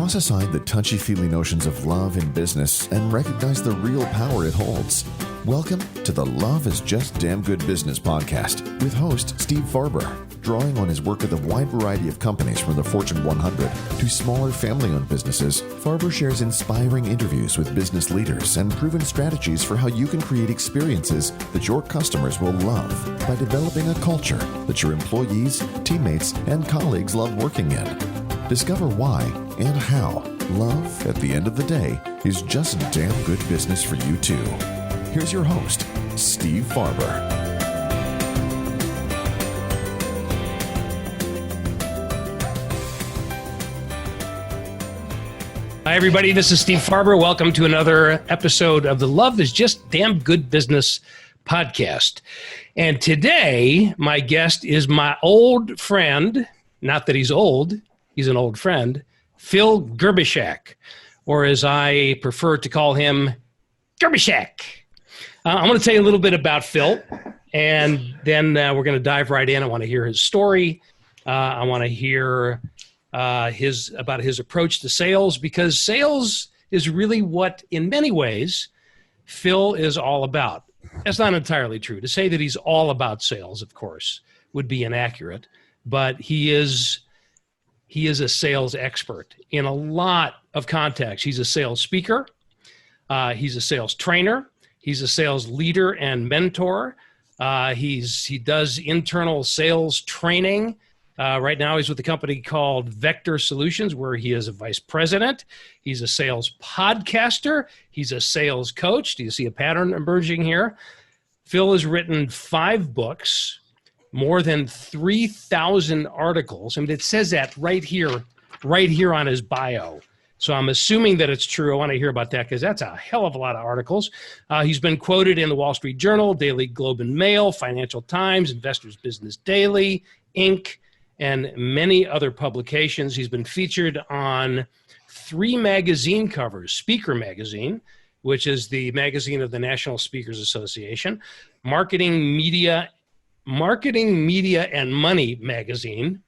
Toss aside the touchy-feely notions of love in business and recognize the real power it holds. Welcome to the Love is Just Damn Good Business podcast with host Steve Farber. Drawing on his work with a wide variety of companies from the Fortune 100 to smaller family-owned businesses, Farber shares inspiring interviews with business leaders and proven strategies for how you can create experiences that your customers will love by developing a culture that your employees, teammates, and colleagues love working in. Discover why and how love, at the end of the day, is just damn good business for you too. Here's your host, Steve Farber. Hi, everybody. This is Steve Farber. Welcome to another episode of the Love is Just Damn Good Business podcast. And today, my guest is my old friend, not that he's old, he's an old friend, Phil Gerbyshak, or as I prefer to call him, Gerbyshak. I'm going to tell you a little bit about Phil, and then we're going to dive right in. I want to hear his story. I want to hear about his approach to sales, because sales is really what, in many ways, Phil is all about. That's not entirely true. To say that he's all about sales, of course, would be inaccurate, but he is a sales expert in a lot of contexts. He's a sales speaker. He's a sales trainer. He's a sales leader and mentor. He does internal sales training. Right now, he's with a company called Vector Solutions, where he is a vice president. He's a sales podcaster. He's a sales coach. Do you see a pattern emerging here? Phil has written 5 books, more than 3,000 articles. I mean, it says that right here on his bio. So I'm assuming that it's true. I want to hear about that because that's a hell of a lot of articles. He's been quoted in the Wall Street Journal, Daily Globe and Mail, Financial Times, Investors Business Daily, Inc., and many other publications. He's been featured on 3 magazine covers: Speaker Magazine, which is the magazine of the National Speakers Association, Marketing, Media, and Money magazine.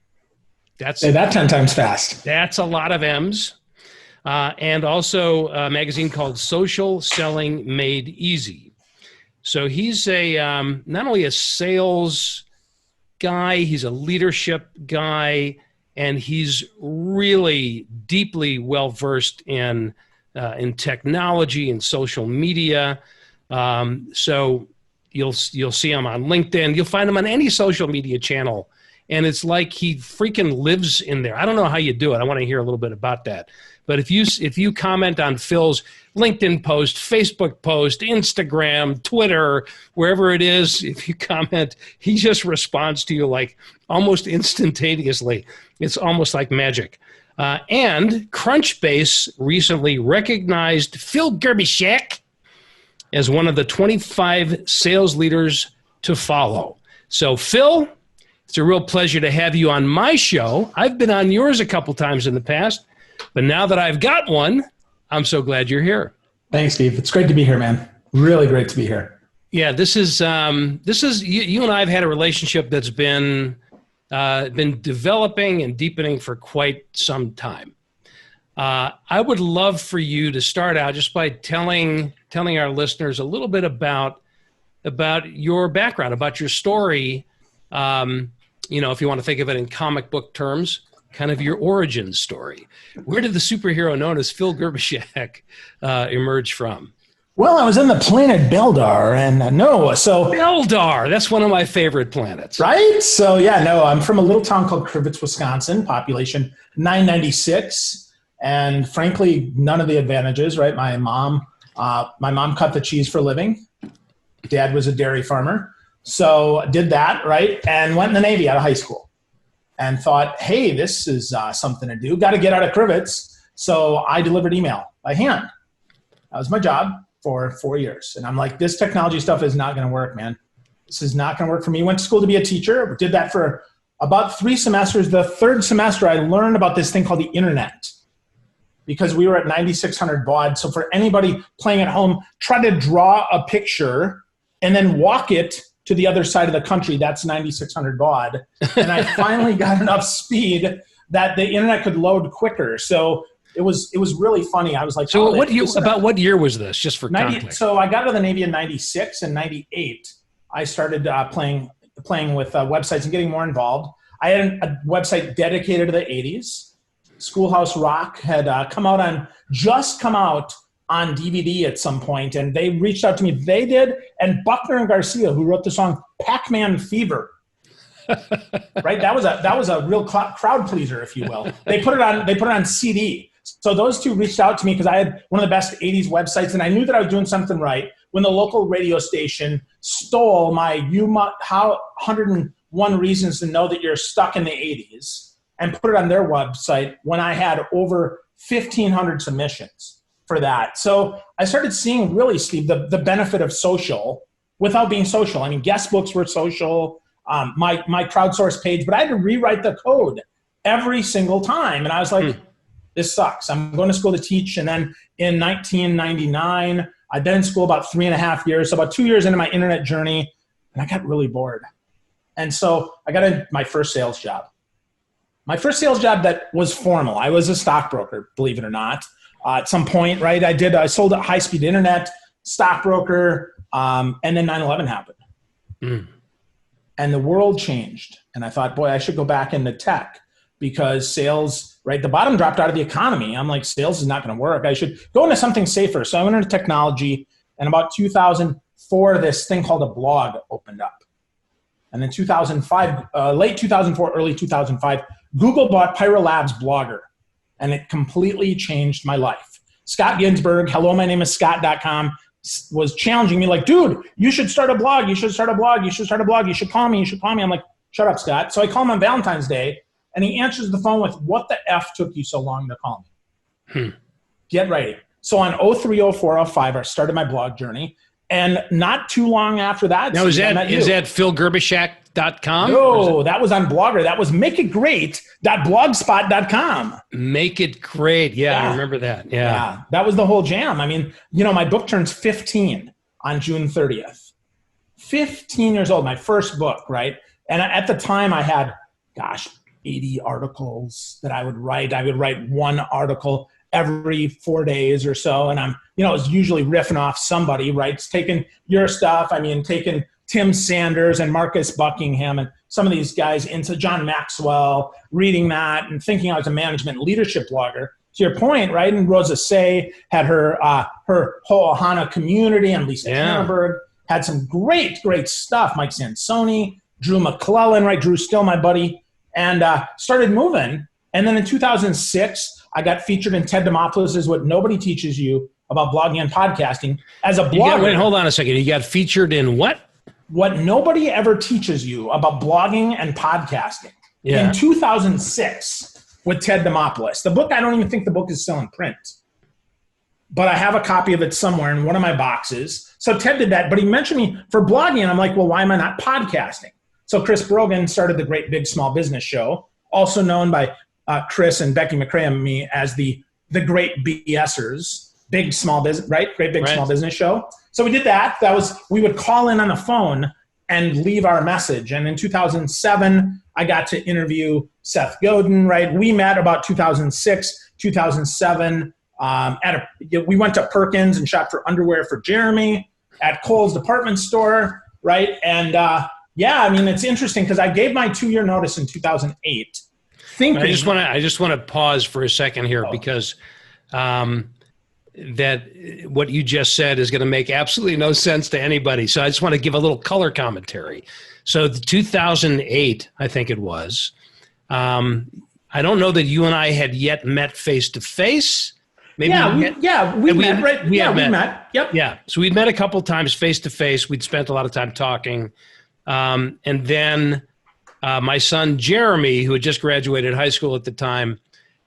Say that 10 times fast. That's a lot of M's. And also a magazine called Social Selling Made Easy. So he's not only a sales guy, he's a leadership guy, and he's really deeply well-versed in technology and social media. So you'll see him on LinkedIn. You'll find him on any social media channel, and it's like he freaking lives in there. I don't know how you do it. I want to hear a little bit about that. But if you comment on Phil's LinkedIn post, Facebook post, Instagram, Twitter, wherever it is, if you comment, he just responds to you like almost instantaneously. It's almost like magic. And Crunchbase recently recognized Phil Gerbyshak as one of the 25 sales leaders to follow. So Phil, it's a real pleasure to have you on my show. I've been on yours a couple times in the past, but now that I've got one, I'm so glad you're here. Thanks, Steve. It's great to be here, man. Really great to be here. Yeah, this is you and I have had a relationship that's been developing and deepening for quite some time. I would love for you to start out just by telling our listeners a little bit about your background, about your story. If you want to think of it in comic book terms, kind of your origin story. Where did the superhero known as Phil Gerbyshak emerge from? Well, I was in the planet Beldar, and Beldar, that's one of my favorite planets. Right? So I'm from a little town called Crivitz, Wisconsin, population 996, and frankly, none of the advantages, right? My mom cut the cheese for a living. Dad was a dairy farmer. So did that, right? And went in the Navy out of high school. And thought, hey, this is something to do. Got to get out of Crivitz. So I delivered email by hand. That was my job for 4 years. And I'm like, this technology stuff is not going to work, man. This is not going to work for me. Went to school to be a teacher. Did that for about 3 semesters. The 3rd semester, I learned about this thing called the internet, because we were at 9,600 baud. So for anybody playing at home, try to draw a picture and then walk it to the other side of the country. That's 9,600 baud. And I finally got enough speed that the internet could load quicker. So it was really funny. I was like, so what year was this? Just for context. So I got out of the Navy in 96 and 98. I started playing with websites and getting more involved. I had a website dedicated to the 80s. Schoolhouse Rock had come out on DVD at some point, and they reached out to me. They did, and Buckner and Garcia, who wrote the song "Pac-Man Fever," right? That was a real crowd pleaser, if you will. They put it on CD. So those two reached out to me because I had one of the best 80s websites, and I knew that I was doing something right when the local radio station stole my 101 Reasons to Know That You're Stuck in the 80s and put it on their website when I had over 1,500 submissions for that. So I started seeing, really, Steve, the benefit of social without being social. I mean, guest books were social, my crowdsource page, but I had to rewrite the code every single time. And I was like, this sucks. I'm going to school to teach. And then in 1999, I'd been in school about 3.5 years, so about 2 years into my internet journey, and I got really bored. And so I got my first sales job. My first sales job that was formal. I was a stockbroker, believe it or not. At some point, right, I sold a high-speed internet, stockbroker, and then 9/11 happened. And the world changed. And I thought, boy, I should go back into tech because sales, right, the bottom dropped out of the economy. I'm like, sales is not going to work. I should go into something safer. So I went into technology, and about 2004, this thing called a blog opened up. And then 2005, late 2004, early 2005, Google bought Pyro Labs Blogger, and it completely changed my life. Scott Ginsberg, hello, my name is Scott.com, was challenging me like, dude, you should start a blog. You should start a blog. You should start a blog. You should call me. You should call me. I'm like, shut up, Scott. So I call him on Valentine's Day, and he answers the phone with, what the F took you so long to call me? Get ready. So on 03/04/05, I started my blog journey. And not too long after that. Now, is that philgerbyshak.com? No, that was on Blogger. That was makeitgreat.blogspot.com. Make It Great. Yeah, I remember that. Yeah. That was the whole jam. I mean, my book turns 15 on June 30th. 15 years old, my first book, right? And at the time I had, 80 articles that I would write. I would write one article every 4 days or so. And I'm, it was usually riffing off somebody, right? It's taking your stuff. I mean, taking Tim Sanders and Marcus Buckingham and some of these guys into John Maxwell, reading that and thinking I was a management leadership blogger. To your point, right? And Rosa Say had her Ho'ohana community, and Lisa Hammerberg had some great stuff. Mike Sansoni, Drew McClellan, right? Drew's still my buddy, and started moving. And then in 2006, I got featured in Ted Dimopoulos' What Nobody Teaches You About Blogging and Podcasting as a blogger. Wait, hold on a second. You got featured in what? What Nobody Ever Teaches You About Blogging and Podcasting in 2006 with Ted Dimopoulos. The book, I don't even think the book is still in print, but I have a copy of it somewhere in one of my boxes. So Ted did that, but he mentioned me for blogging, and I'm like, well, why am I not podcasting? So Chris Brogan started the Great Big Small Business Show, also known by Chris and Becky McCrae and me as the Great BSers, Big Small Business, right? Great Big Small Business Show. So we did that. We would call in on the phone and leave our message. And in 2007, I got to interview Seth Godin, right? We met about 2006, 2007. We went to Perkins and shopped for underwear for Jeremy at Kohl's department store, right? And I mean, it's interesting because I gave my 2-year notice in 2008. I just want to pause for a second here because that what you just said is going to make absolutely no sense to anybody. So I just want to give a little color commentary. So the 2008, I think it was. I don't know that you and I had yet met face to face. Maybe we met, right? We met. Yep. Yeah. So we'd met a couple times face to face. We'd spent a lot of time talking, and then. My son, Jeremy, who had just graduated high school at the time,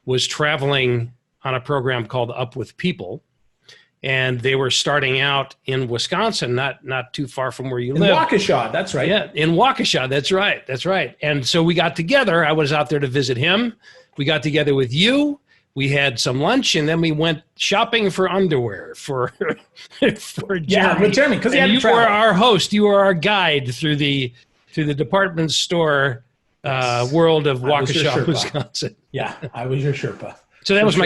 was traveling on a program called Up With People. And they were starting out in Wisconsin, not too far from where you live. In Waukesha, that's right. Yeah, in Waukesha, that's right. And so we got together. I was out there to visit him. We got together with you. We had some lunch, and then we went shopping for underwear for Jeremy. Yeah, with Jeremy, because he had to travel. You were our host. You were our guide through the department store world of Waukesha, Wisconsin. Yeah, I was your Sherpa. So that was sure.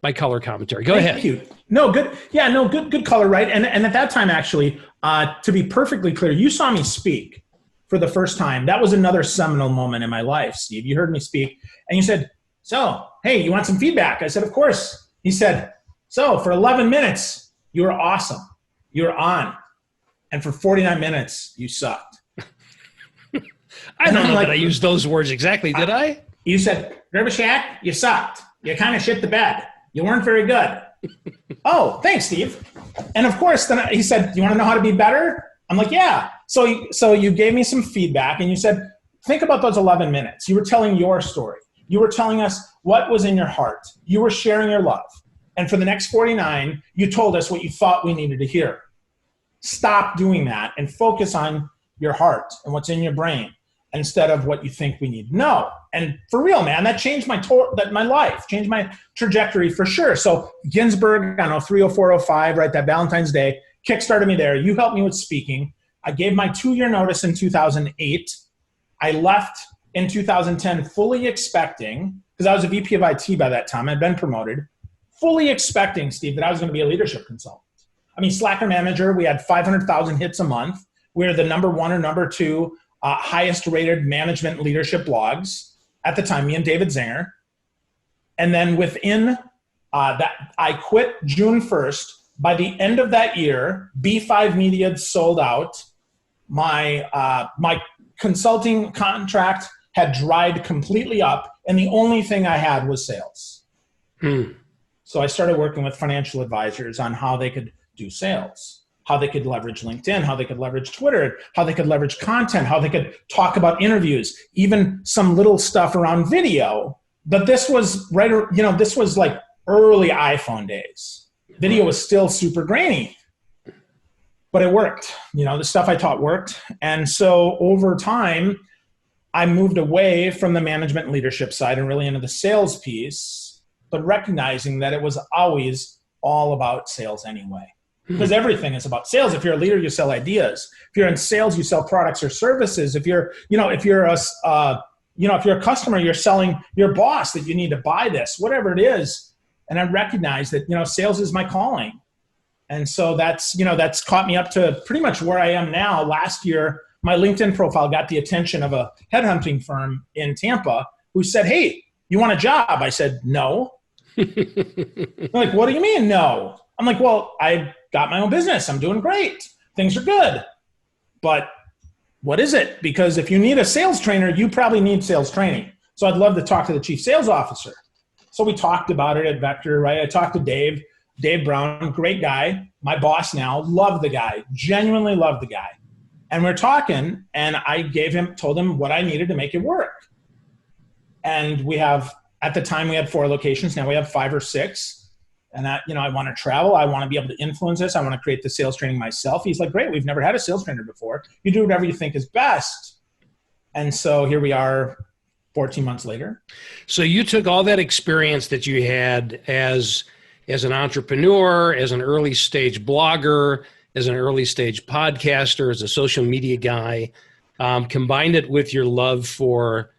my color commentary. Go Thank ahead. you. No, good. Yeah, no, good color, right? And at that time, actually, to be perfectly clear, you saw me speak for the first time. That was another seminal moment in my life, Steve. You heard me speak, and you said, "So, hey, you want some feedback?" I said, "Of course." He said, "So, for 11 minutes, you were awesome. You were on. And for 49 minutes, you sucked." I don't know that I used those words exactly, did I? You said, "Gerbyshak, you sucked. You kind of shit the bed. You weren't very good." "Oh, thanks, Steve." And of course, then he said, "Do you want to know how to be better?" I'm like, "Yeah." So you gave me some feedback and you said, think about those 11 minutes. You were telling your story. You were telling us what was in your heart. You were sharing your love. And for the next 49, you told us what you thought we needed to hear. Stop doing that and focus on your heart and what's in your brain instead of what you think we need to know. And for real, man, that changed my life, changed my trajectory for sure. So Ginsburg, I don't know, 30405, right, that Valentine's Day, kickstarted me there. You helped me with speaking. I gave my 2-year notice in 2008. I left in 2010 fully expecting, because I was a VP of IT by that time, I'd been promoted, fully expecting, Steve, that I was going to be a leadership consultant. I mean, Slacker Manager, we had 500,000 hits a month. We're the number 1 or number 2 highest rated management leadership blogs at the time, me and David Zinger. And then within that, I quit June 1st. By the end of that year, B5 Media had sold out. My consulting contract had dried completely up, and the only thing I had was sales. So I started working with financial advisors on how they could do sales, how they could leverage LinkedIn, how they could leverage Twitter, how they could leverage content, how they could talk about interviews, even some little stuff around video. But this was this was like early iPhone days. Video was still super grainy, but it worked. The stuff I taught worked. And so over time, I moved away from the management and leadership side and really into the sales piece, but recognizing that it was always all about sales anyway. Because everything is about sales. If you're a leader, you sell ideas. If you're in sales, you sell products or services. If you're a customer, you're selling your boss that you need to buy this, whatever it is. And I recognize that, sales is my calling. And so that's caught me up to pretty much where I am now. Last year, my LinkedIn profile got the attention of a headhunting firm in Tampa who said, "Hey, you want a job?" I said, "No." They're like, "What do you mean, no?" I'm like, "Well, I got my own business. I'm doing great. Things are good. But what is it? Because if you need a sales trainer, you probably need sales training. So I'd love to talk to the chief sales officer." So we talked about it at Vector, right? I talked to Dave Brown, great guy, my boss now, love the guy, genuinely love the guy. And we're talking, and I told him what I needed to make it work. And at the time we had 4 locations. Now we have 5 or 6. And I want to travel. I want to be able to influence this. I want to create the sales training myself. He's like, "Great. We've never had a sales trainer before. You do whatever you think is best." And so here we are 14 months later. So you took all that experience that you had as an entrepreneur, as an early stage blogger, as an early stage podcaster, as a social media guy, combined it with your love for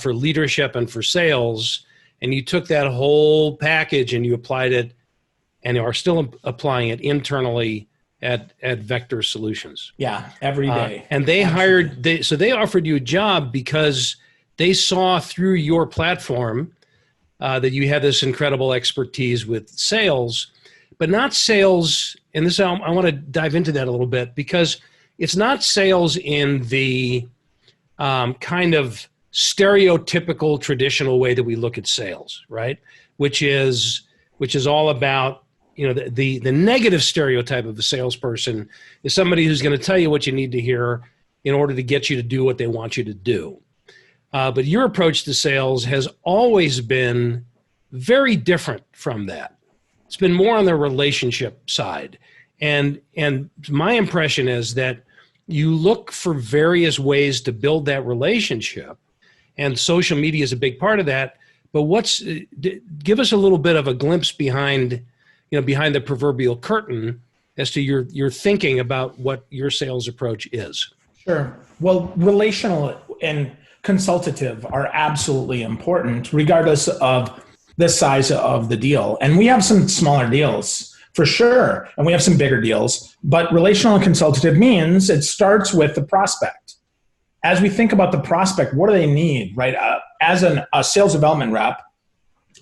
leadership and for sales, and you took that whole package and you applied it, and are still applying it internally at Vector Solutions. Yeah, every day. And they they offered you a job because they saw through your platform that you had this incredible expertise with sales, but not sales. And this, I want to dive into that a little bit, because it's not sales in the kind of stereotypical traditional way that we look at sales, right? Which is all about, the negative stereotype of a salesperson is somebody who's going to tell you what you need to hear in order to get you to do what they want you to do. But your approach to sales has always been very different from that. It's been more on the relationship side. And my impression is that you look for various ways to build that relationship, and social media is a big part of that. But give us a little bit of a glimpse behind the proverbial curtain as to your thinking about what your sales approach is. Sure. Well, relational and consultative are absolutely important, regardless of the size of the deal. And we have some smaller deals for sure, and we have some bigger deals, but relational and consultative means it starts with the prospect. As we think about the prospect, what do they need, right? As a sales development rep,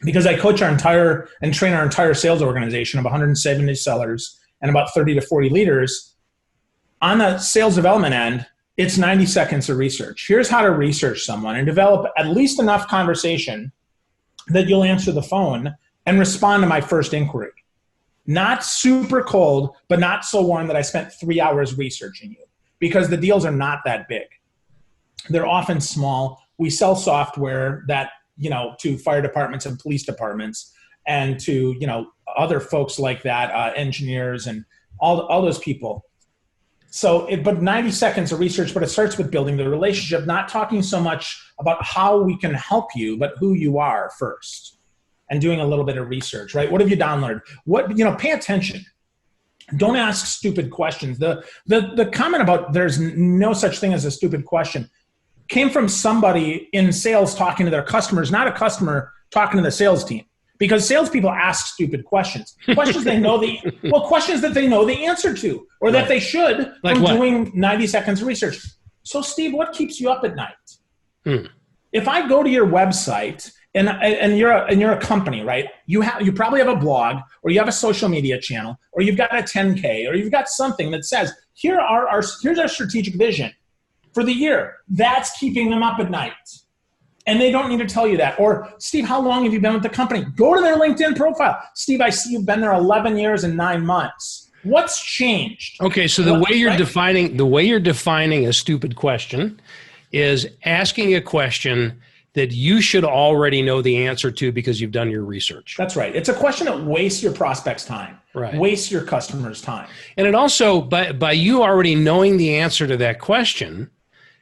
because I coach and train our entire sales organization of 170 sellers and about 30 to 40 leaders, on the sales development end, it's 90 seconds of research. Here's how to research someone and develop at least enough conversation that you'll answer the phone and respond to my first inquiry. Not super cold, but not so warm that I spent 3 hours researching you, because the deals are not that big. They're often small. We sell software that, to fire departments and police departments and to, other folks like that, engineers and all those people. So, but 90 seconds of research, but it starts with building the relationship, not talking so much about how we can help you, but who you are first, and doing a little bit of research, right? What have you downloaded? Pay attention. Don't ask stupid questions. The comment about there's no such thing as a stupid question came from somebody in sales talking to their customers, not a customer talking to the sales team. Because salespeople ask stupid questions, questions questions that they know the answer to, or that they should, like from doing 90 seconds of research. So, Steve, what keeps you up at night? If I go to your website and you're a company, right? You probably have a blog, or you have a social media channel, or you've got a 10K, or you've got something that says, here's our strategic vision for the year. That's keeping them up at night. And they don't need to tell you that. Or, Steve, how long have you been with the company? Go to their LinkedIn profile. Steve, I see you've been there 11 years and 9 months. What's changed? Okay, so the way you're defining a stupid question is asking a question that you should already know the answer to because you've done your research. That's right. It's a question that wastes your prospect's time, right? Wastes your customer's time. And it also, by you already knowing the answer to that question,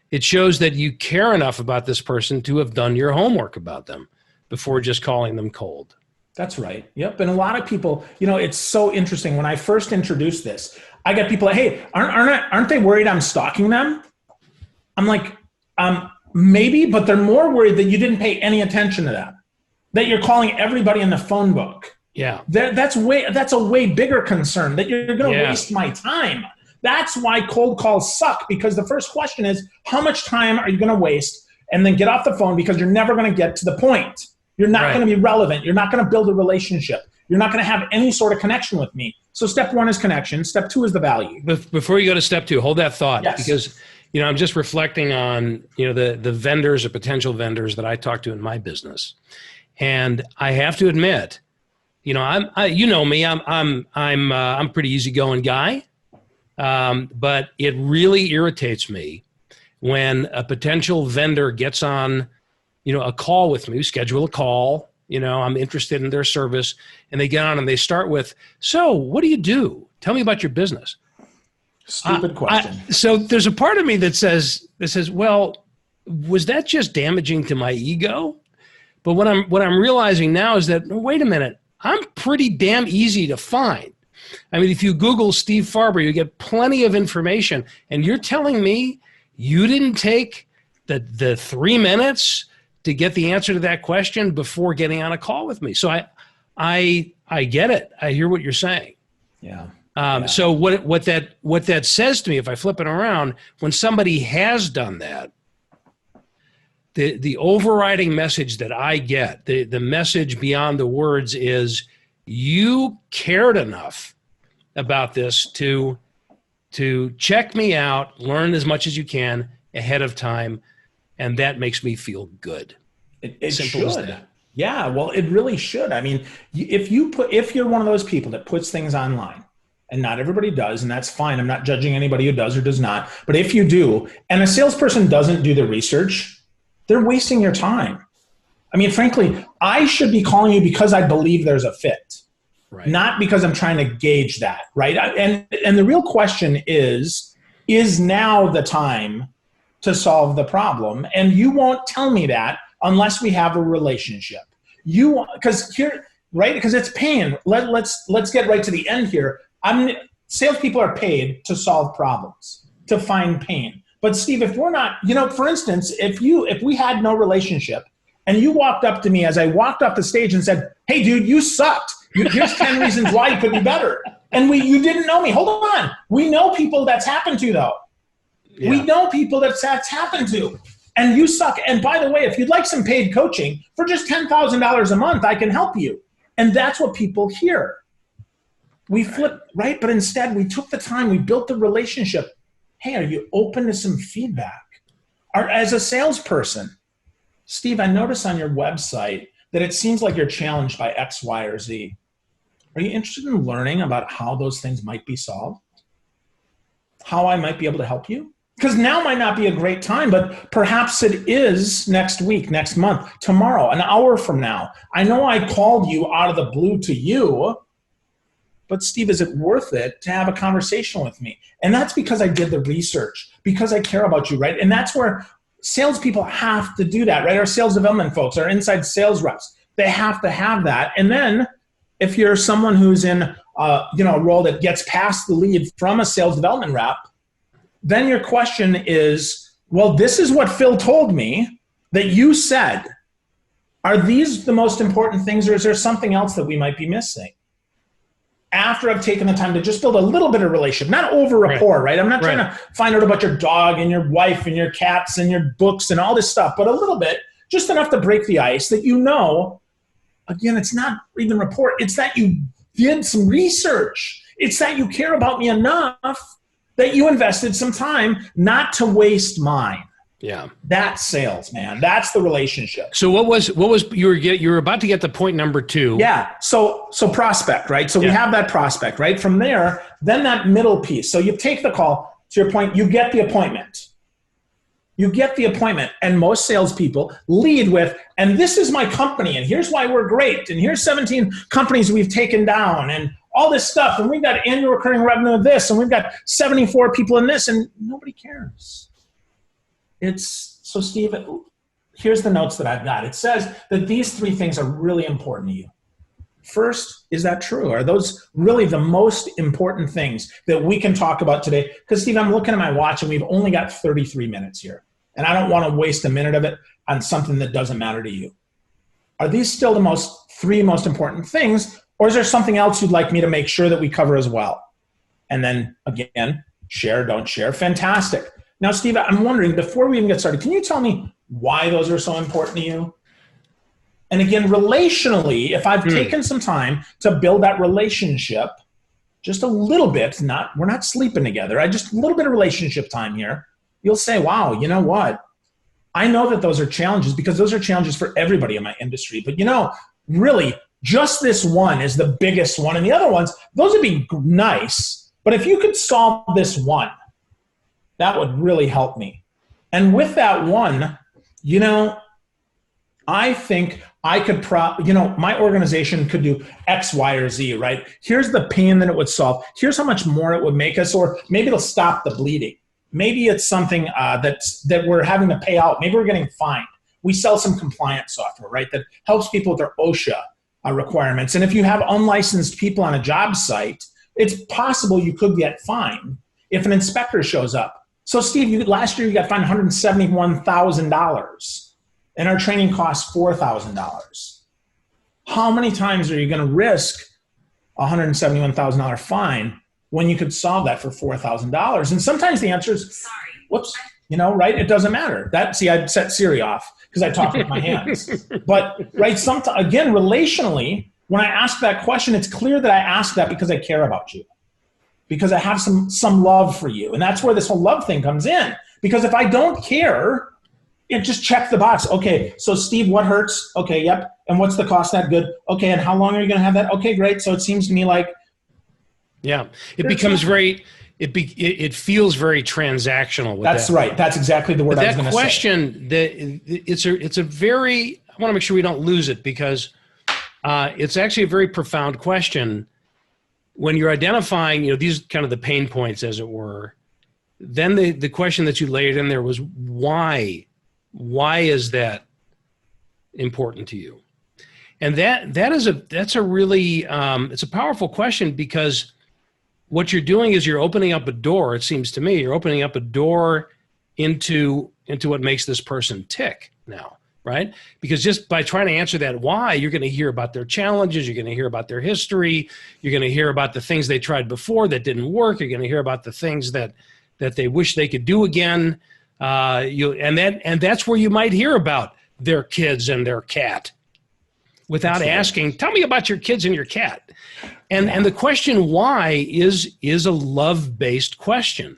it shows that you care enough about this person to have done your homework about them before just calling them cold. That's right. Yep. And a lot of people, it's so interesting. When I first introduced this, I get people like, hey, aren't they worried I'm stalking them? I'm like, maybe, but they're more worried that you didn't pay any attention to them, that you're calling everybody in the phone book. Yeah. That's a way bigger concern, that you're going to waste my time. That's why cold calls suck, because the first question is, how much time are you going to waste? And then get off the phone, because you're never going to get to the point. You're not going to be relevant. You're not going to build a relationship. You're not going to have any sort of connection with me. So step 1 is connection. Step 2 is the value. Before you go to step 2, hold that thought. Yes. Because I'm just reflecting on the vendors or potential vendors that I talk to in my business, and I have to admit, I'm a pretty easygoing guy. But it really irritates me when a potential vendor gets on, a call with me, schedule a call, I'm interested in their service, and they get on and they start with, so what do you do? Tell me about your business. Stupid question. So there's a part of me that says, well, was that just damaging to my ego? But what I'm realizing now is that, wait a minute, I'm pretty damn easy to find. I mean, if you Google Steve Farber, you get plenty of information. And you're telling me you didn't take the 3 minutes to get the answer to that question before getting on a call with me. So I get it. I hear what you're saying. Yeah. So what that says to me, if I flip it around, when somebody has done that, the overriding message that I get, the message beyond the words is, you cared enough about this to check me out, learn as much as you can ahead of time, and that makes me feel good. It should. Yeah, well, it really should. I mean, if you're one of those people that puts things online, and not everybody does, and that's fine. I'm not judging anybody who does or does not. But if you do, and a salesperson doesn't do the research, they're wasting your time. I mean, frankly, I should be calling you because I believe there's a fit, right? Not because I'm trying to gauge that, right? And the real question is now the time to solve the problem? And you won't tell me that unless we have a relationship. Because it's pain. Let's get right to the end here. Salespeople are paid to solve problems, to find pain. But Steve, if we're not, for instance, if we had no relationship And you walked up to me as I walked off the stage and said, hey, dude, you sucked. Here's 10 reasons why you could be better. And you didn't know me. Hold on. We know people that's happened to, though. Yeah. We know people that's happened to. And you suck. And by the way, if you'd like some paid coaching for just $10,000 a month, I can help you. And that's what people hear. We flipped, right? But instead, we took the time. We built the relationship. Hey, are you open to some feedback? Or as a salesperson, Steve, I noticed on your website that it seems like you're challenged by X, Y, or Z. Are you interested in learning about how those things might be solved? How I might be able to help you? Because now might not be a great time, but perhaps it is next week, next month, tomorrow, an hour from now. I know I called you out of the blue to you, but Steve, is it worth it to have a conversation with me? And that's because I did the research, because I care about you, right? And that's where salespeople have to do that, right? Our sales development folks, our inside sales reps, they have to have that. And then if you're someone who's in a role that gets past the lead from a sales development rep, then your question is, well, this is what Phil told me that you said. Are these the most important things, or is there something else that we might be missing? After I've taken the time to just build a little bit of relationship, not over rapport, right? I'm not trying to find out about your dog and your wife and your cats and your books and all this stuff, but a little bit, just enough to break the ice that again, it's not even rapport. It's that you did some research. It's that you care about me enough that you invested some time not to waste mine. Yeah. That's sales, man. That's the relationship. So what was you were about to get to point number 2. Yeah. So prospect, right? So we have that prospect, right? From there, then that middle piece. So you take the call, to your point, you get the appointment. You get the appointment. And most salespeople lead with, and this is my company, and here's why we're great, and here's 17 companies we've taken down, and all this stuff, and we've got annual recurring revenue of this, and we've got 74 people in this, and nobody cares. So Steve, here's the notes that I've got. It says that these 3 things are really important to you. First, is that true? Are those really the most important things that we can talk about today? Because Steve, I'm looking at my watch and we've only got 33 minutes here. And I don't want to waste a minute of it on something that doesn't matter to you. Are these still the 3 most important things? Or is there something else you'd like me to make sure that we cover as well? And then again, share, don't share. Fantastic. Now, Steve, I'm wondering, before we even get started, can you tell me why those are so important to you? And again, relationally, if I've taken some time to build that relationship, just a little bit, we're not sleeping together, just a little bit of relationship time here, you'll say, wow, you know what? I know that those are challenges because those are challenges for everybody in my industry. But really, just this one is the biggest one. And the other ones, those would be nice. But if you could solve this one, that would really help me. And with that one, I think I could my organization could do X, Y, or Z, right? Here's the pain that it would solve. Here's how much more it would make us, or maybe it'll stop the bleeding. Maybe it's something that we're having to pay out. Maybe we're getting fined. We sell some compliance software, right, that helps people with their OSHA requirements. And if you have unlicensed people on a job site, it's possible you could get fined if an inspector shows up. So Steve, last year you got fined $171,000, and our training costs $4,000. How many times are you going to risk a $171,000 fine when you could solve that for $4,000? And sometimes the answer is, sorry, whoops, right? It doesn't matter. I set Siri off because I talk with my hands. But right, again, relationally, when I ask that question, it's clear that I ask that because I care about you, because I have some love for you. And that's where this whole love thing comes in. Because if I don't care, just check the box. Okay, so Steve, what hurts? Okay, yep. And what's the cost? That good. Okay, and how long are you going to have that? Okay, great. So it seems to me like, yeah, it becomes it feels very transactional. That's right. That's exactly the word I was going to say. That question, it's a very, I want to make sure we don't lose it, because it's actually a very profound question. When you're identifying, these kind of the pain points, as it were, then the question that you laid in there was why? Why is that important to you? And that's a really it's a powerful question, because what you're doing is you're opening up a door. It seems to me you're opening up a door into what makes this person tick now. right? Because just by trying to answer that why, you're going to hear about their challenges, you're going to hear about their history, you're going to hear about the things they tried before that didn't work, you're going to hear about the things that they wish they could do again. And that's where you might hear about their kids and their cat without asking, tell me about your kids and your cat. And the question why is a love-based question.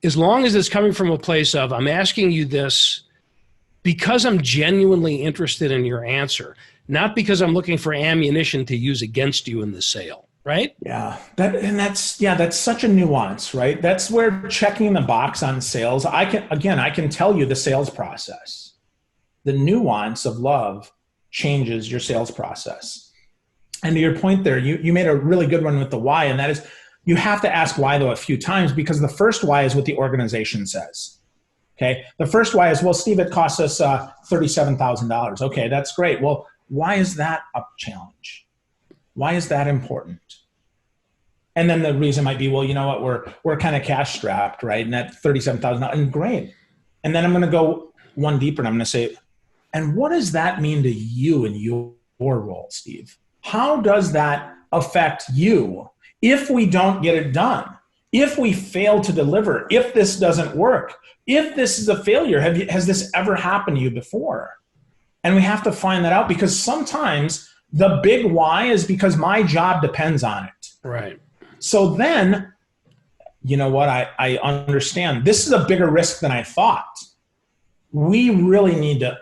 As long as it's coming from a place of, I'm asking you this because I'm genuinely interested in your answer, not because I'm looking for ammunition to use against you in the sale, right? Yeah, that's such a nuance, right? That's where checking the box on sales, I can tell you the sales process. The nuance of love changes your sales process. And to your point there, you made a really good one with the why, and that is you have to ask why though a few times, because the first why is what the organization says. Okay, the first why is, well, Steve, it costs us $37,000. Okay, that's great. Well, why is that a challenge? Why is that important? And then the reason might be, well, you know what, we're kind of cash strapped, right? And that $37,000, and great. And then I'm going to go one deeper, and I'm going to say, and what does that mean to you in your role, Steve? How does that affect you if we don't get it done? If we fail to deliver, if this doesn't work, if this is a failure, has this ever happened to you before? And we have to find that out, because sometimes the big why is because my job depends on it. Right. So then, you know what, I understand. This is a bigger risk than I thought. We really need to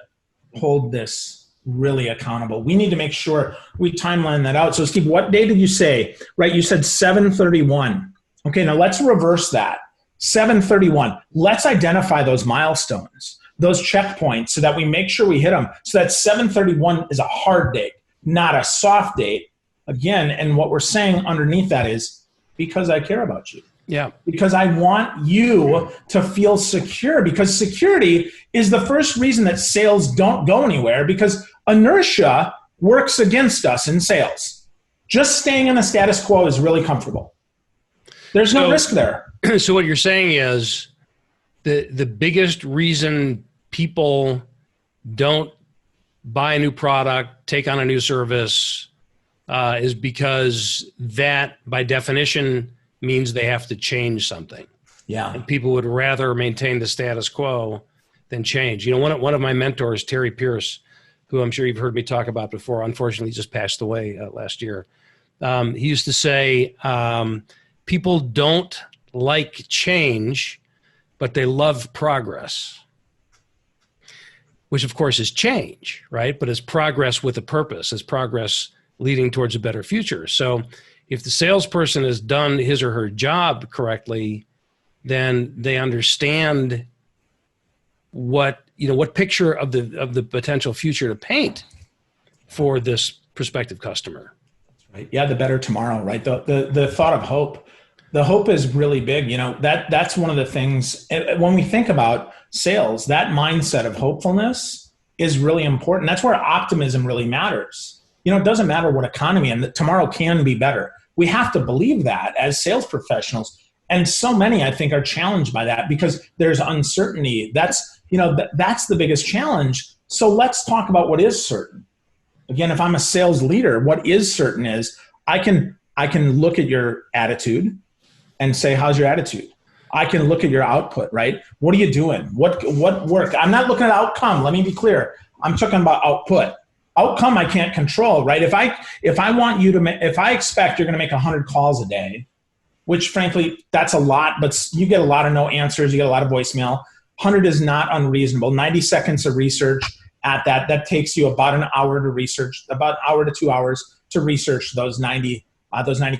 hold this really accountable. We need to make sure we timeline that out. So Steve, what day did you say? Right, you said 7/31. Okay, now let's reverse that. 7/31. Let's identify those milestones, those checkpoints, so that we make sure we hit them. So that 7/31 is a hard date, not a soft date. Again, and what we're saying underneath that is, because I care about you. Yeah. Because I want you to feel secure, because security is the first reason that sales don't go anywhere, because inertia works against us in sales. Just staying in the status quo is really comfortable. There's no risk there. So what you're saying is the biggest reason people don't buy a new product, take on a new service, is because that, by definition, means they have to change something. Yeah. And people would rather maintain the status quo than change. You know, one of my mentors, Terry Pierce, who I'm sure you've heard me talk about before, unfortunately just passed away last year. He used to say, people don't like change, but they love progress, which of course is change, right? But it's progress with a purpose. It's progress leading towards a better future. So if the salesperson has done his or her job correctly, then they understand what picture of the potential future to paint for this prospective customer. That's right. Yeah, the better tomorrow, right? The thought of hope. The hope is really big. You know, that's one of the things when we think about sales, that mindset of hopefulness is really important. That's where optimism really matters. You know, it doesn't matter what economy, and that tomorrow can be better. We have to believe that as sales professionals. And so many, I think, are challenged by that because there's uncertainty. That's the biggest challenge. So let's talk about what is certain. Again, if I'm a sales leader, what is certain is I can look at your attitude and say, how's your attitude? I can look at your output, right? What are you doing? What work? I'm not looking at outcome. Let me be clear. I'm talking about output. Outcome I can't control, right? If I want you to, if I expect you're going to make 100 calls a day, which frankly, that's a lot, but you get a lot of no answers. You get a lot of voicemail. 100 is not unreasonable. 90 seconds of research at that takes you about an hour to research, about an hour to 2 hours to research those 90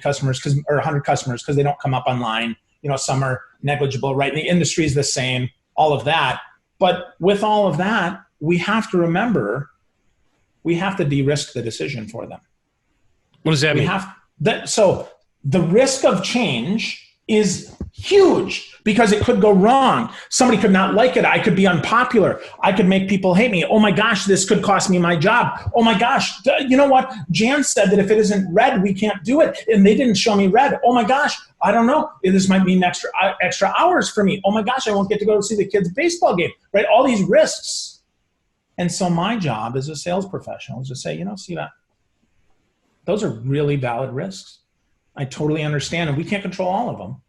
customers, or 100 customers, because they don't come up online. You know, some are negligible, right? And the industry is the same, all of that. But with all of that, we have to remember, we have to de-risk the decision for them. What does that mean? So the risk of change is huge because it could go wrong. Somebody could not like it. I could be unpopular. I could make people hate me. Oh my gosh, this could cost me my job. Oh my gosh, you know what? Jan said that if it isn't red, we can't do it. And they didn't show me red. Oh my gosh, I don't know. This might mean extra hours for me. Oh my gosh, I won't get to go see the kids' baseball game, right? All these risks. And so my job as a sales professional is to say, Steve, those are really valid risks. I totally understand, and we can't control all of them.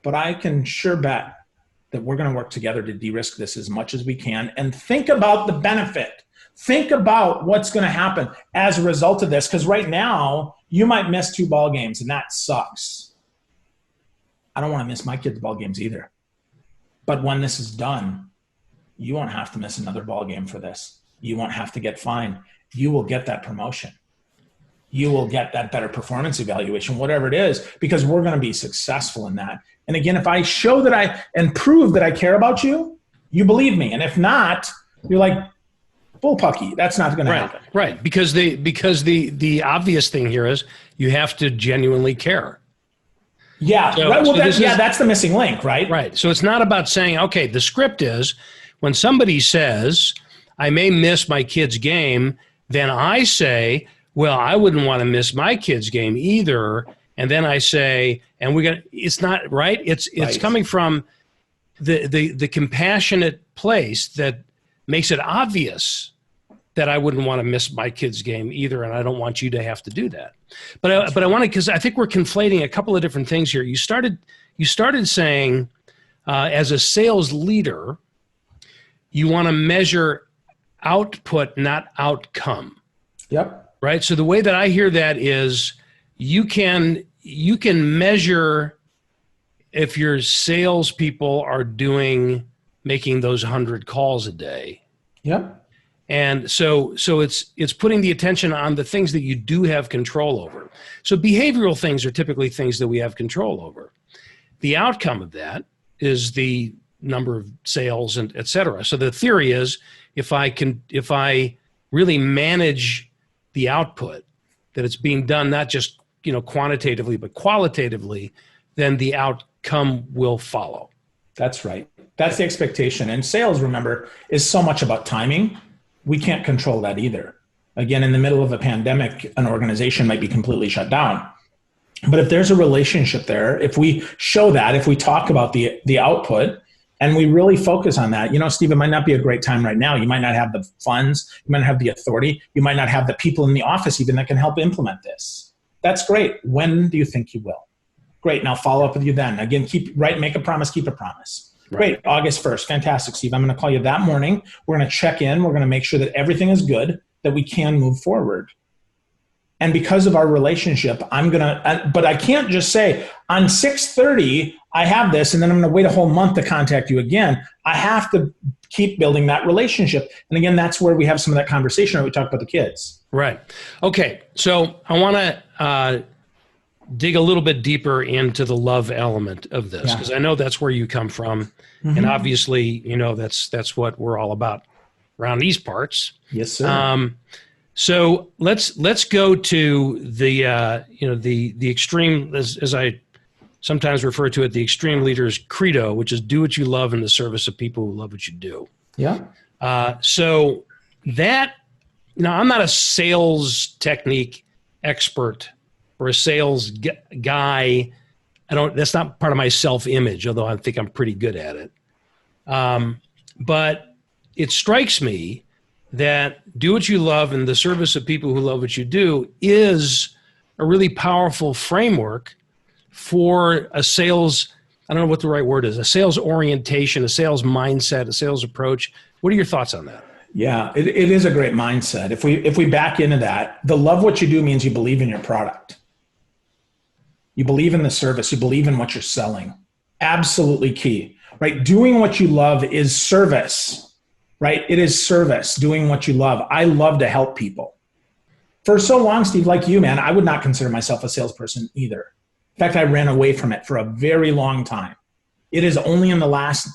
But I can sure bet that we're going to work together to de-risk this as much as we can and think about the benefit. Think about what's going to happen as a result of this, because right now you might miss 2 ball games, and that sucks. I don't want to miss my kids' ball games either. But when this is done, you won't have to miss another ball game for this. You won't have to get fined. You will get that promotion. You will get that better performance evaluation, whatever it is, because we're going to be successful in that. And again, if I show that and prove that I care about you, you believe me. And if not, you're like, bullpucky. That's not going to happen. Right. Because the obvious thing here is you have to genuinely care. Yeah. So, right. Well, so that's the missing link, right? Right. So it's not about saying, okay, the script is when somebody says, I may miss my kid's game, then I say, well, I wouldn't want to miss my kid's game either. And then I say, and it's not right. It's right. Coming from the compassionate place that makes it obvious that I wouldn't want to miss my kid's game either. And I don't want you to have to do that. But I want to, because I think we're conflating a couple of different things here. You started saying, as a sales leader, you want to measure output, not outcome. Yep. Right. So the way that I hear that is you can measure if your salespeople are making those 100 calls a day. Yep. And so it's putting the attention on the things that you do have control over. So behavioral things are typically things that we have control over. The outcome of that is the number of sales and et cetera. So the theory is if I really manage the output, that it's being done not just quantitatively but qualitatively, then the outcome will follow. That's right. That's the expectation. And sales, remember, is so much about timing. We can't control that either. Again, in the middle of a pandemic, an organization might be completely shut down. But if there's a relationship there, if we show that, if we talk about the output, and we really focus on that, Steve, it might not be a great time right now. You might not have the funds. You might not have the authority. You might not have the people in the office even that can help implement this. That's great. When do you think you will? Great. Now follow up with you then. Again, make a promise, keep a promise. Great. August 1st. Fantastic, Steve. I'm going to call you that morning. We're going to check in. We're going to make sure that everything is good, that we can move forward. And because of our relationship, but I can't just say on 6/30, I have this, and then I'm going to wait a whole month to contact you again. I have to keep building that relationship. And again, that's where we have some of that conversation where we talk about the kids. Right. Okay. So I want to dig a little bit deeper into the love element of this, because I know that's where you come from. Mm-hmm. And obviously, that's what we're all about around these parts. Yes, sir. So let's go to the extreme, as I sometimes refer to it, the extreme leader's credo, which is do what you love in the service of people who love what you do. Yeah. So that, I'm not a sales technique expert or a sales guy. That's not part of my self-image, although I think I'm pretty good at it. But it strikes me that do what you love in the service of people who love what you do is a really powerful framework for a sales, I don't know what the right word is, a sales orientation, a sales mindset, a sales approach. What are your thoughts on that? Yeah, it is a great mindset. If we back into that, the love what you do means you believe in your product. You believe in the service. You believe in what you're selling. Absolutely key, right? Doing what you love is service. Right? It is service, doing what you love. I love to help people. For so long, Steve, like you, man, I would not consider myself a salesperson either. In fact, I ran away from it for a very long time. It is only in the last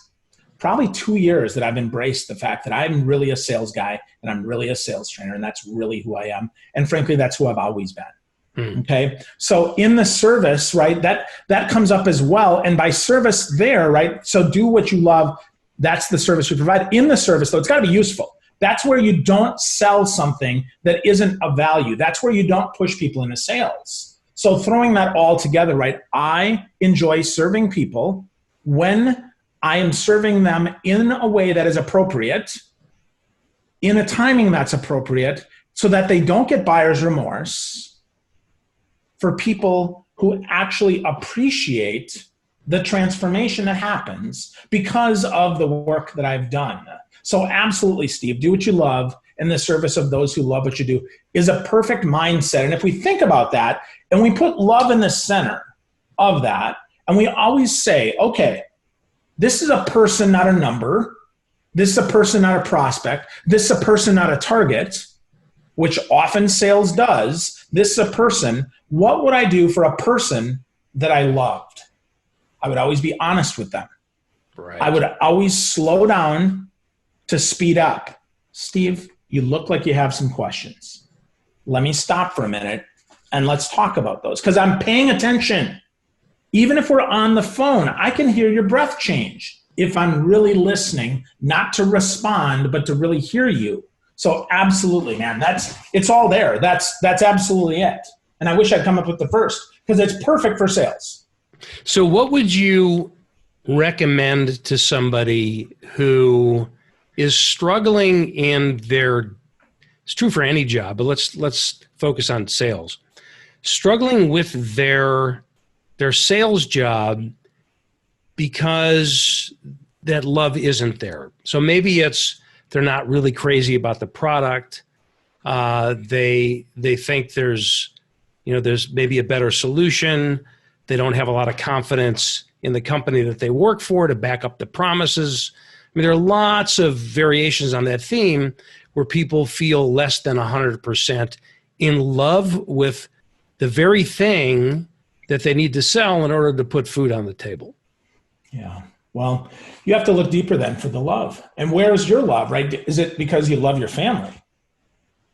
probably 2 years that I've embraced the fact that I'm really a sales guy and I'm really a sales trainer, and that's really who I am. And frankly, that's who I've always been. Okay. So in the service, right, that comes up as well. And by service there, right, so do what you love. That's the service you provide. In the service, though, it's got to be useful. That's where you don't sell something that isn't of value. That's where you don't push people into sales. So throwing that all together, right, I enjoy serving people when I am serving them in a way that is appropriate in a timing that's appropriate so that they don't get buyer's remorse for people who actually appreciate the transformation that happens because of the work that I've done. So absolutely, Steve, do what you love in the service of those who love what you do is a perfect mindset. And if we think about that and we put love in the center of that, and we always say, okay, this is a person, not a number. This is a person, not a prospect. This is a person, not a target, which often sales does. This is a person. What would I do for a person that I loved? I would always be honest with them. Right. I would always slow down to speed up. Steve, you look like you have some questions. Let me stop for a minute and let's talk about those because I'm paying attention. Even if we're on the phone, I can hear your breath change if I'm really listening, not to respond, but to really hear you. So absolutely, man, it's all there. That's absolutely it. And I wish I'd come up with the first because it's perfect for sales. So what would you recommend to somebody who is struggling in it's true for any job, but let's focus on sales, struggling with their sales job because that love isn't there. So maybe they're not really crazy about the product. They think there's maybe a better solution. They don't have a lot of confidence in the company that they work for to back up the promises. I mean, there are lots of variations on that theme where people feel less than 100% in love with the very thing that they need to sell in order to put food on the table. Yeah. Well, you have to look deeper then for the love. And where is your love, right? Is it because you love your family?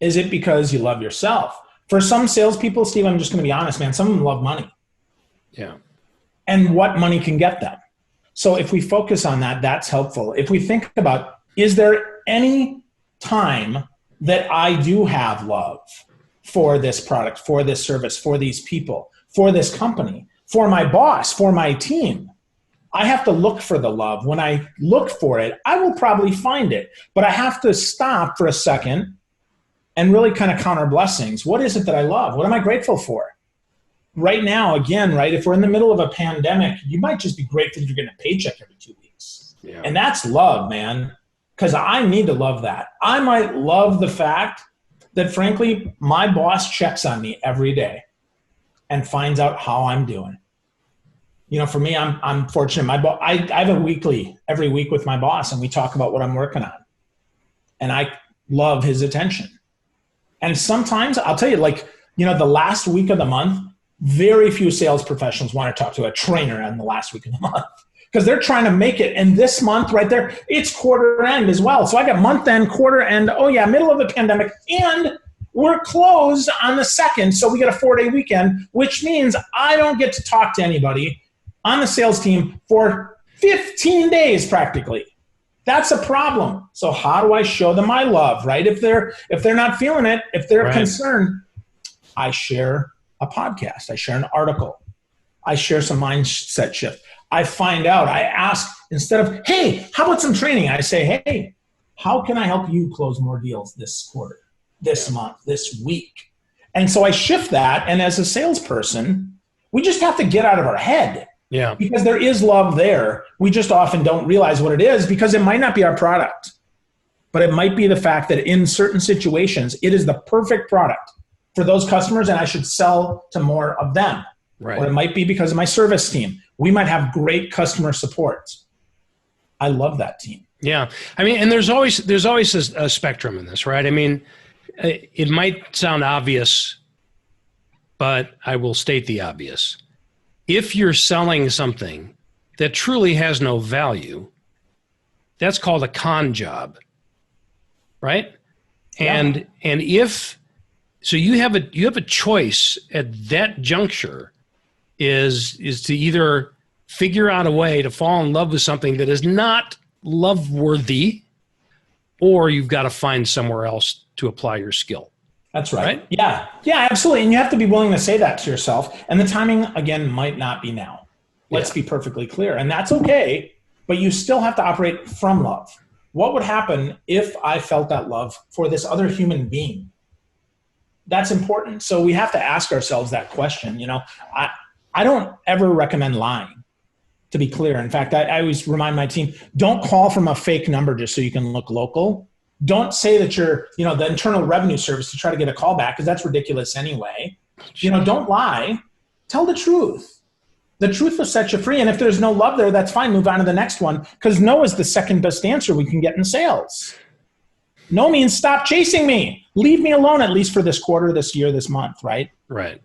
Is it because you love yourself? For some salespeople, Steve, I'm just going to be honest, man, some of them love money. Yeah. And what money can get them. So if we focus on that, that's helpful. If we think about, is there any time that I do have love for this product, for this service, for these people, for this company, for my boss, for my team? I have to look for the love. When I look for it, I will probably find it. But I have to stop for a second and really kind of count our blessings. What is it that I love? What am I grateful for? Right now, again, right, if we're in the middle of a pandemic, you might just be grateful you're getting a paycheck every 2 weeks. Yeah. And that's love, man, because I need to love that. I might love the fact that, frankly, my boss checks on me every day and finds out how I'm doing. You know, for me, I'm fortunate. I have every week with my boss, and we talk about what I'm working on. And I love his attention. And sometimes, I'll tell you, the last week of the month, very few sales professionals want to talk to a trainer on the last week of the month because they're trying to make it. And this month right there, it's quarter end as well. So I got month end, quarter end, middle of the pandemic, and we're closed on the 2nd. So we got a 4-day weekend, which means I don't get to talk to anybody on the sales team for 15 days practically. That's a problem. So how do I show them my love, right? If they're not feeling it, if they're concerned, I share a podcast. I share an article. I share some mindset shift. I find out, I ask, instead of, hey, how about some training? I say, hey, how can I help you close more deals this quarter, this month, this week? And so I shift that. And as a salesperson, we just have to get out of our head. Yeah. Because there is love there. We just often don't realize what it is because it might not be our product, but it might be the fact that in certain situations, it is the perfect product for those customers and I should sell to more of them. Right. Or it might be because of my service team. We might have great customer support. I love that team. Yeah. I mean, and there's always a spectrum in this, right? I mean, it might sound obvious, but I will state the obvious. If you're selling something that truly has no value, that's called a con job, right? Yeah. And if so, you have a choice at that juncture is to either figure out a way to fall in love with something that is not love worthy, or you've got to find somewhere else to apply your skill. That's right. Yeah, absolutely. And you have to be willing to say that to yourself. And the timing, again, might not be now. Let's be perfectly clear. And that's okay, but you still have to operate from love. what would happen if I felt that love for this other human being? That's important. So we have to ask ourselves that question. I don't ever recommend lying, to be clear. In fact, I always remind my team, don't call from a fake number just so you can look local. Don't say that you're, the Internal Revenue Service to try to get a call back, because that's ridiculous anyway. Don't lie. Tell the truth. The truth will set you free. And if there's no love there, that's fine. Move on to the next one, because no is the second best answer we can get in sales. No means stop chasing me. Leave me alone, at least for this quarter, this year, this month, right? Right.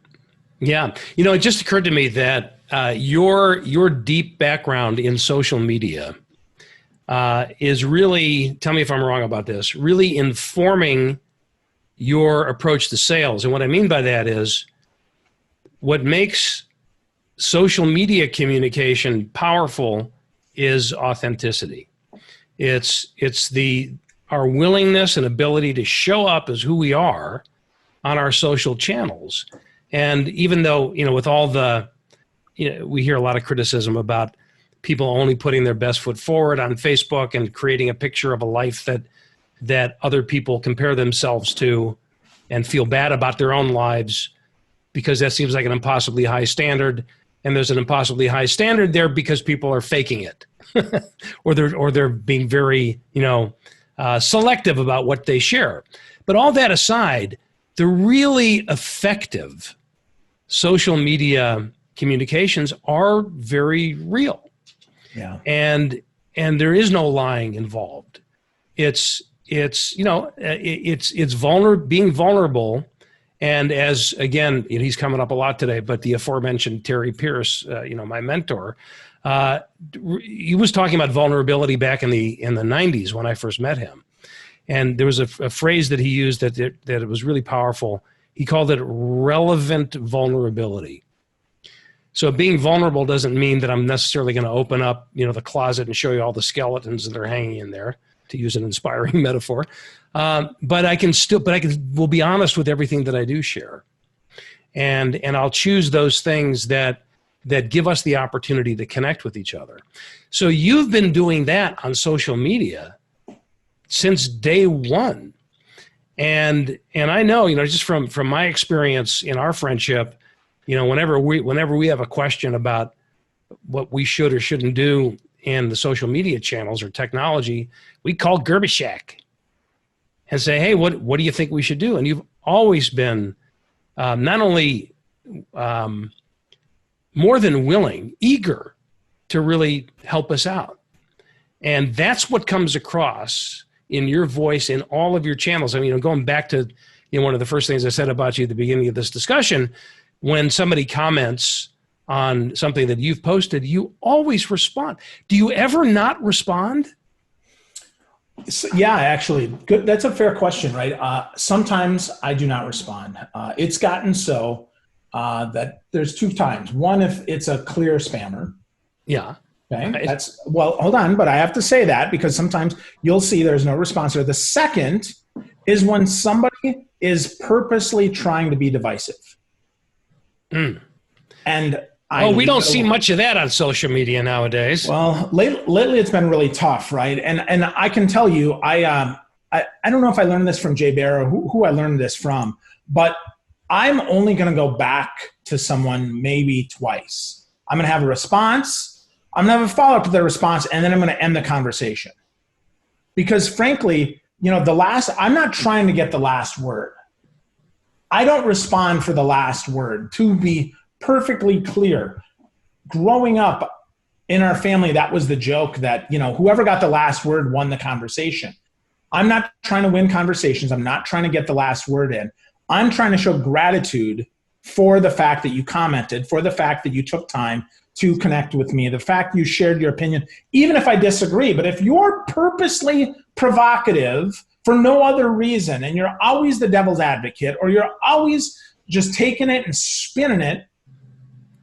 Yeah. It just occurred to me that your deep background in social media is really, tell me if I'm wrong about this, really informing your approach to sales. And what I mean by that is what makes social media communication powerful is authenticity. It's our willingness and ability to show up as who we are on our social channels. And even though, with all the, we hear a lot of criticism about people only putting their best foot forward on Facebook and creating a picture of a life that other people compare themselves to and feel bad about their own lives, because that seems like an impossibly high standard. And there's an impossibly high standard there because people are faking it or they're being very, selective about what they share. But all that aside, the really effective social media communications are very real. Yeah. And there is no lying involved. It's being vulnerable. And as, again, he's coming up a lot today, but the aforementioned Terry Pierce, my mentor, he was talking about vulnerability back in the 90s when I first met him. And there was a phrase that he used that it was really powerful. He called it relevant vulnerability. So being vulnerable doesn't mean that I'm necessarily going to open up, the closet and show you all the skeletons that are hanging in there, to use an inspiring metaphor. But I will be honest with everything that I do share. And I'll choose those things that give us the opportunity to connect with each other. So you've been doing that on social media since day one. And I know, just from my experience in our friendship, whenever we have a question about what we should or shouldn't do in the social media channels or technology, we call Gerbyshak and say, hey, what do you think we should do? And you've always been not only more than willing, eager to really help us out. And that's what comes across in your voice in all of your channels. I mean, going back to one of the first things I said about you at the beginning of this discussion, when somebody comments on something that you've posted, you always respond. Do you ever not respond? Yeah, actually, good. That's a fair question, right? Sometimes I do not respond. It's gotten so that there's two times. One, if it's a clear spammer. Yeah. Okay. Right. Hold on, but I have to say that because sometimes you'll see there's no response there. The second is when somebody is purposely trying to be divisive. Mm. And we don't see much of that on social media nowadays. Well, lately it's been really tough, right? And I can tell you, I don't know if I learned this from Jay Bear or who I learned this from, but I'm only going to go back to someone maybe twice. I'm going to have a response. I'm going to have a follow-up to their response, and then I'm going to end the conversation. Because frankly, I'm not trying to get the last word. I don't respond for the last word. To be perfectly clear, growing up in our family, that was the joke that, whoever got the last word won the conversation. I'm not trying to win conversations. I'm not trying to get the last word in. I'm trying to show gratitude for the fact that you commented, for the fact that you took time to connect with me, the fact you shared your opinion, even if I disagree. But if you're purposely provocative for no other reason, and you're always the devil's advocate, or you're always just taking it and spinning it,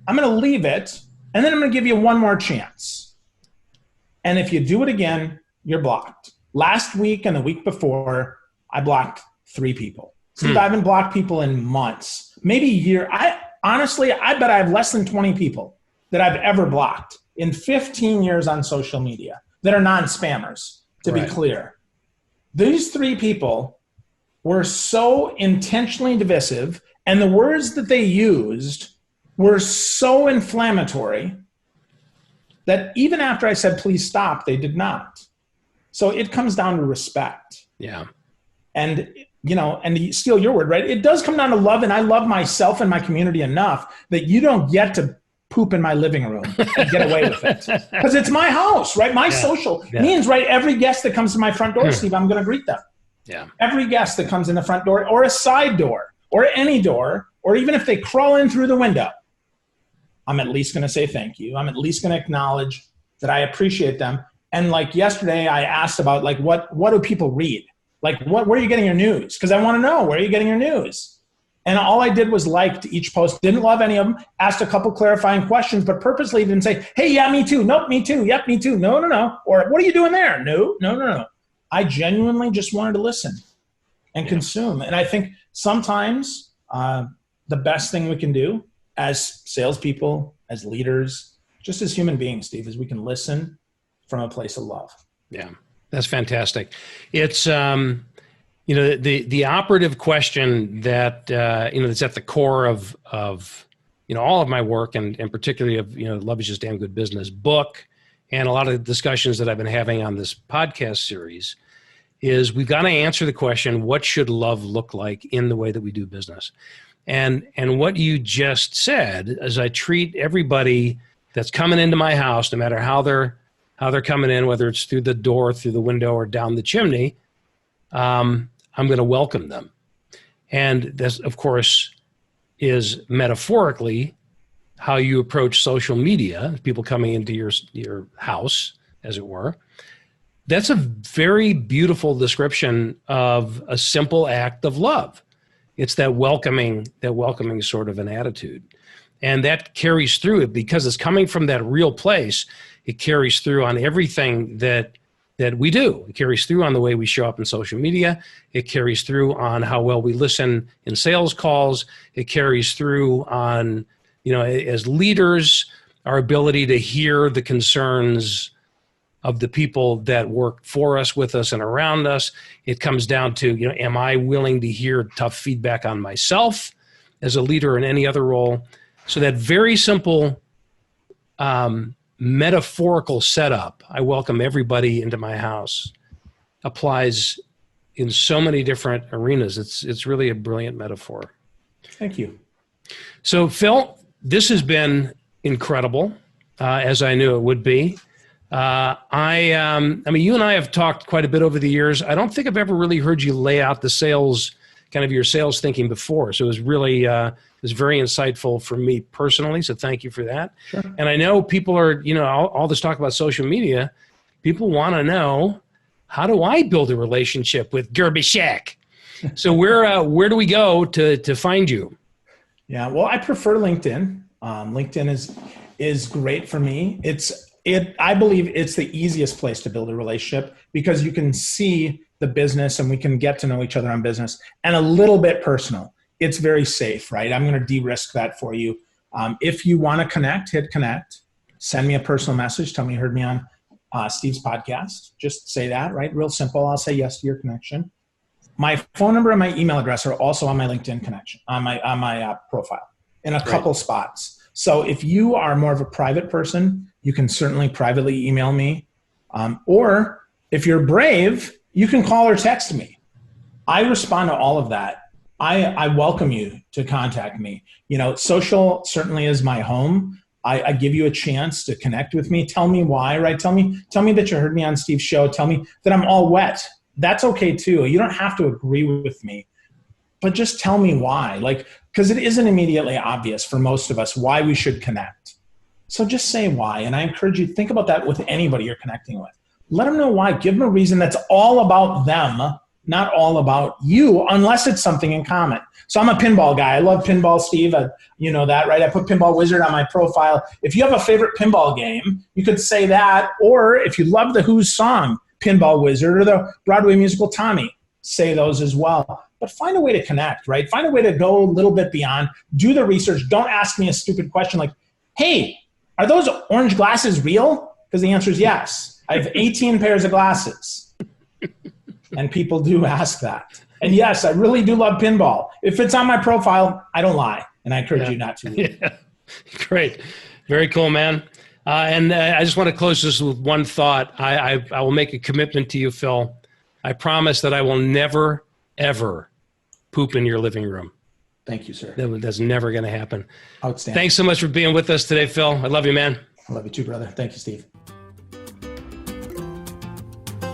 I'm going to leave it, and then I'm going to give you one more chance. And if you do it again, you're blocked. Last week and the week before, I blocked 3 people. Steve, I haven't blocked people in months, maybe a year. I bet I have less than 20 people that I've ever blocked in 15 years on social media that are non-spammers. to be clear. These three people were so intentionally divisive, and the words that they used were so inflammatory that even after I said, please stop, they did not. So it comes down to respect. Yeah. And, and to steal your word, right? It does come down to love, and I love myself and my community enough that you don't get to poop in my living room and get away with it. Because it's my house, right? My social means, right? Every guest that comes to my front door, Steve, I'm going to greet them. Yeah. Every guest that comes in the front door or a side door or any door, or even if they crawl in through the window, I'm at least going to say thank you. I'm at least going to acknowledge that I appreciate them. And like yesterday, I asked about like, what do people read? Like, where are you getting your news? Because I want to know, where are you getting your news? And all I did was liked each post. Didn't love any of them. Asked a couple clarifying questions, but purposely didn't say, hey, yeah, me too. Nope, me too. Yep, me too. No. Or what are you doing there? No. I genuinely just wanted to listen and consume. And I think sometimes the best thing we can do as salespeople, as leaders, just as human beings, Steve, is we can listen from a place of love. Yeah, that's fantastic. It's, the operative question that, that's at the core of all of my work and particularly of, Love is Just Damn Good Business book and a lot of the discussions that I've been having on this podcast series is we've got to answer the question, what should love look like in the way that we do business? And what you just said is I treat everybody that's coming into my house, no matter how they're coming in, whether it's through the door, through the window, or down the chimney, I'm going to welcome them. And this, of course, is metaphorically how you approach social media, people coming into your house, as it were. That's a very beautiful description of a simple act of love. It's that welcoming sort of an attitude. And that carries through it because it's coming from that real place. It carries through on everything that we do. It carries through on the way we show up in social media. It carries through on how well we listen in sales calls. It carries through on, as leaders, our ability to hear the concerns of the people that work for us, with us, and around us. It comes down to, am I willing to hear tough feedback on myself as a leader in any other role? So that very simple metaphorical setup, I welcome everybody into my house, applies in so many different arenas. It's really a brilliant metaphor. Thank you. So Phil, this has been incredible, as I knew it would be. I mean, you and I have talked quite a bit over the years. I don't think I've ever really heard you lay out the sales, kind of your sales thinking before. So it was really, it was very insightful for me personally. So thank you for that. Sure. And I know people are, all this talk about social media, people want to know, how do I build a relationship with Gerbyshak? So where do we go to find you? Yeah, well, I prefer LinkedIn. LinkedIn is great for me. I believe it's the easiest place to build a relationship because you can see the business and we can get to know each other on business and a little bit personal. It's very safe, right? I'm going to de-risk that for you. If you want to connect, hit connect. Send me a personal message. Tell me you heard me on Steve's podcast. Just say that, right? Real simple. I'll say yes to your connection. My phone number and my email address are also on my LinkedIn connection, on my profile in a couple spots. So if you are more of a private person, you can certainly privately email me. Or if you're brave, you can call or text me. I respond to all of that. I welcome you to contact me. Social certainly is my home. I give you a chance to connect with me. Tell me why, right? Tell me that you heard me on Steve's show. Tell me that I'm all wet. That's okay too. You don't have to agree with me, but just tell me why. Because it isn't immediately obvious for most of us why we should connect. So just say why. And I encourage you to think about that with anybody you're connecting with. Let them know why. Give them a reason that's all about them, not all about you, unless it's something in common. So I'm a pinball guy. I love pinball, Steve. You know that, right? I put Pinball Wizard on my profile. If you have a favorite pinball game, you could say that. Or if you love the Who's song, Pinball Wizard, or the Broadway musical Tommy, say those as well. But find a way to connect, right? Find a way to go a little bit beyond. Do the research. Don't ask me a stupid question like, hey, are those orange glasses real? Because the answer is yes. I have 18 pairs of glasses. And people do ask that. And yes, I really do love pinball. If it's on my profile, I don't lie. And I encourage you not to. Yeah. Great. Very cool, man. And I just want to close this with one thought. I will make a commitment to you, Phil. I promise that I will never, ever poop in your living room. Thank you, sir. That's never going to happen. Outstanding. Thanks so much for being with us today, Phil. I love you, man. I love you too, brother. Thank you, Steve.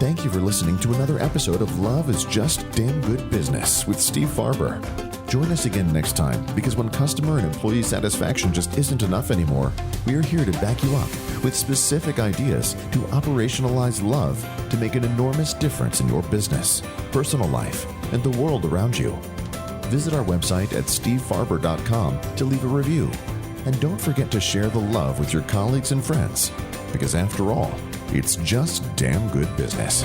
Thank you for listening to another episode of Love is Just Damn Good Business with Steve Farber. Join us again next time, because when customer and employee satisfaction just isn't enough anymore, we are here to back you up with specific ideas to operationalize love to make an enormous difference in your business, personal life, and the world around you. Visit our website at stevefarber.com to leave a review. And don't forget to share the love with your colleagues and friends, because after all, it's just damn good business.